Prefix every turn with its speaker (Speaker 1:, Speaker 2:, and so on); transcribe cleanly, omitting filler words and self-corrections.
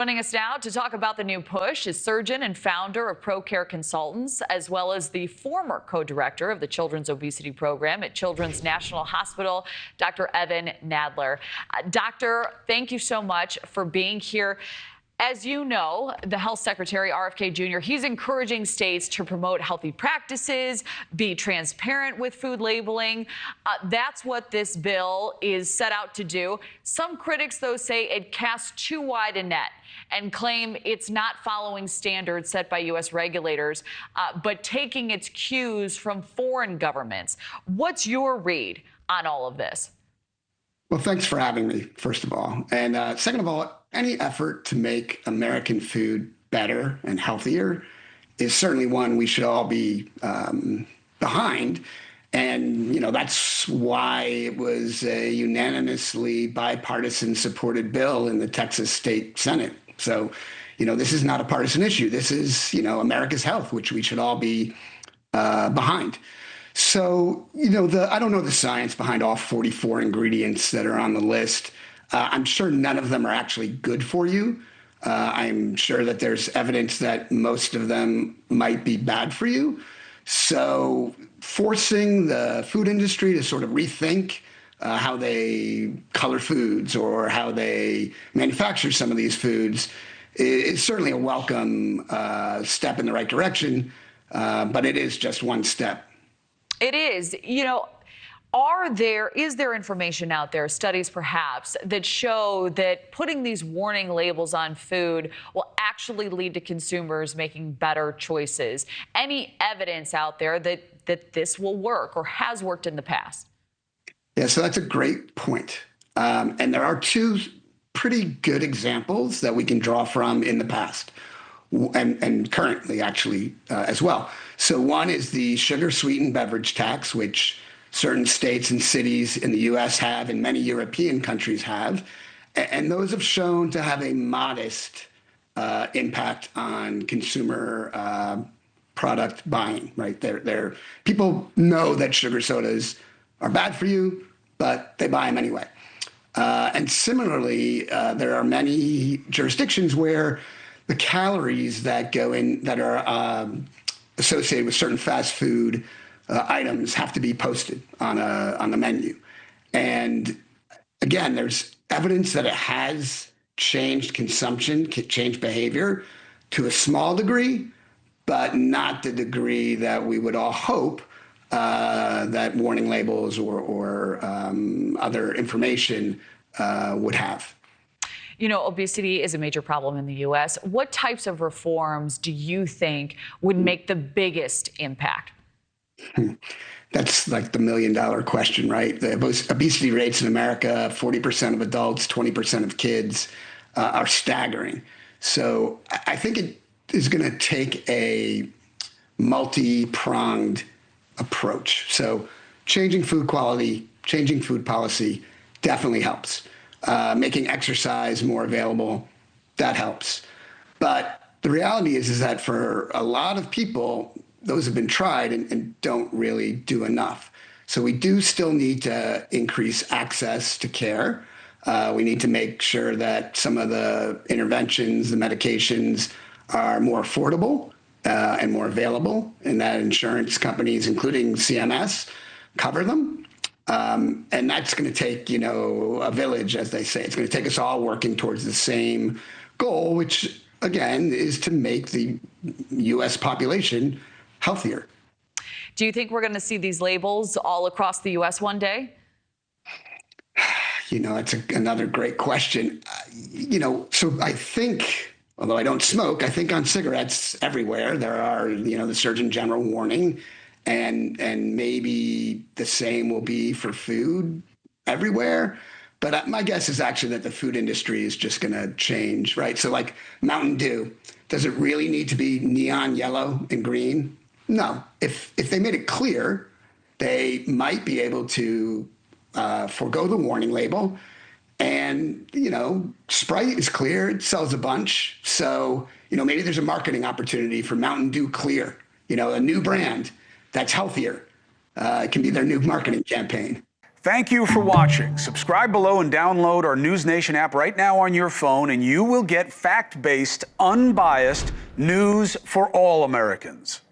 Speaker 1: Joining us now to talk about the new push is surgeon and founder of ProCare Consultants, as well as the former co-director of the Children's Obesity Program at Children's National Hospital, Dr. Evan Nadler. Doctor, thank you so much for being here. As you know, the Health Secretary, RFK Jr., he's encouraging states to promote healthy practices, be transparent with food labeling. That's what this bill is set out to do. Some critics, though, say it casts too wide a net and claim it's not following standards set by U.S. regulators, but taking its cues from foreign governments. What's your read on all of this?
Speaker 2: Well, thanks for having me, first of all. And second of all, any effort to make American food better and healthier is certainly one we should all be behind. And, that's why it was a unanimously bipartisan supported bill in the Texas State Senate. So, this is not a partisan issue. This is, America's health, which we should all be behind. So, I don't know the science behind all 44 ingredients that are on the list. I'm sure none of them are actually good for you. I'm sure that there's evidence that most of them might be bad for you. So forcing the food industry to sort of rethink how they color foods or how they manufacture some of these foods is certainly a welcome step in the right direction, but it is just one step.
Speaker 1: It is. Is there information out there, studies perhaps, that show that putting these warning labels on food will actually lead to consumers making better choices? Any evidence out there that this will work or has worked in the past?
Speaker 2: Yeah, so that's a great point. And there are two pretty good examples that we can draw from in the past and currently, actually, as well. So one is the sugar-sweetened beverage tax, which certain states and cities in the U.S. have and many European countries have. And those have shown to have a modest impact on consumer product buying, right? People know that sugar sodas are bad for you, but they buy them anyway. And similarly, there are many jurisdictions where the calories that go in that are associated with certain fast food items have to be posted on the menu. And again, there's evidence that it has changed consumption, changed behavior to a small degree, but not the degree that we would all hope that warning labels or other information would have.
Speaker 1: Obesity is a major problem in the U.S. What types of reforms do you think would make the biggest impact?
Speaker 2: That's like the $1 million question, right? The obesity rates in America, 40% of adults, 20% of kids, are staggering. So I think it is going to take a multi-pronged approach. So changing food quality, changing food policy definitely helps. Making exercise more available, that helps. But the reality is that for a lot of people, those have been tried and don't really do enough. So we do still need to increase access to care. We need to make sure that some of the interventions, the medications are more affordable and more available, and that insurance companies, including CMS, cover them. And that's going to take, a village, as they say. It's going to take us all working towards the same goal, which, again, is to make the U.S. population healthier.
Speaker 1: Do you think we're going to see these labels all across the U.S. one day?
Speaker 2: That's another great question. So I think, although I don't smoke, I think on cigarettes everywhere there are, the Surgeon General warning, and maybe the same will be for food everywhere. But my guess is actually that the food industry is just going to change, right? So like Mountain Dew, does it really need to be neon yellow and green? No. If they made it clear, they might be able to forego the warning label. And, Sprite is clear. It sells a bunch. So, maybe there's a marketing opportunity for Mountain Dew Clear, a new brand that's healthier. It can be their new marketing campaign.
Speaker 3: Thank you for watching. Subscribe below and download our NewsNation app right now on your phone, and you will get fact-based, unbiased news for all Americans.